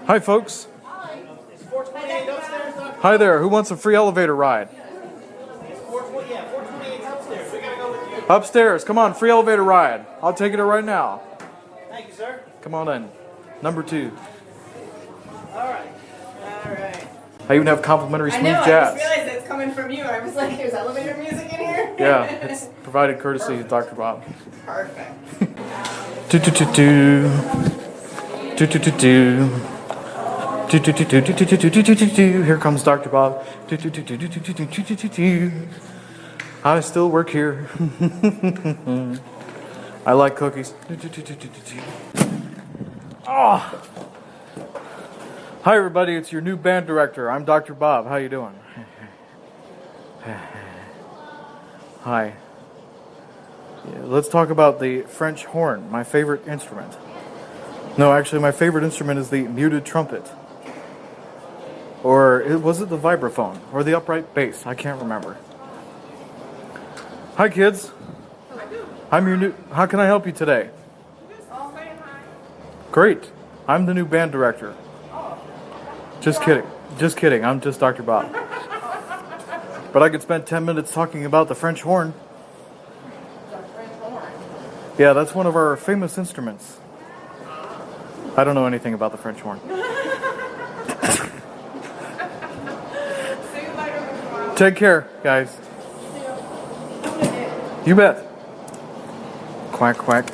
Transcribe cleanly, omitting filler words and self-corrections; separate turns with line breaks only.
Hi, folks.
Is 428 upstairs, Doctor?
Hi there. Who wants a free elevator ride?
428 upstairs. We gotta go with you.
Upstairs. Come on, free elevator ride. I'll take it right now.
Thank you, sir.
Come on in. Number 2.
Alright.
I even have complimentary
I
smooth
know, I
jazz.
just realized it's coming from you. I was like, there's elevator music in here?
Yeah, it's provided courtesy of Dr. Bob.
Perfect.
Do do do do. Do do do do. Do do do do do do do do do do do. Here comes Dr. Bob. Do do do do do do do do do do do. I still work here. I like cookies. Do do do do do do do. Oh. Hi everybody, it's your new band director. I'm Dr. Bob. How you doing? Hi. Yeah, let's talk about the French horn, my favorite instrument. No, actually, my favorite instrument is the muted trumpet. Or was it the vibraphone? Or the upright bass? I can't remember. Hi, kids. I'm your new... How can I help you today? Great. I'm the new band director. Just kidding. Just kidding. I'm just Dr. Bob. But I could spend 10 minutes talking about the French horn. Yeah, that's one of our famous instruments. I don't know anything about the French horn. Take care, guys. You bet. Quack, quack.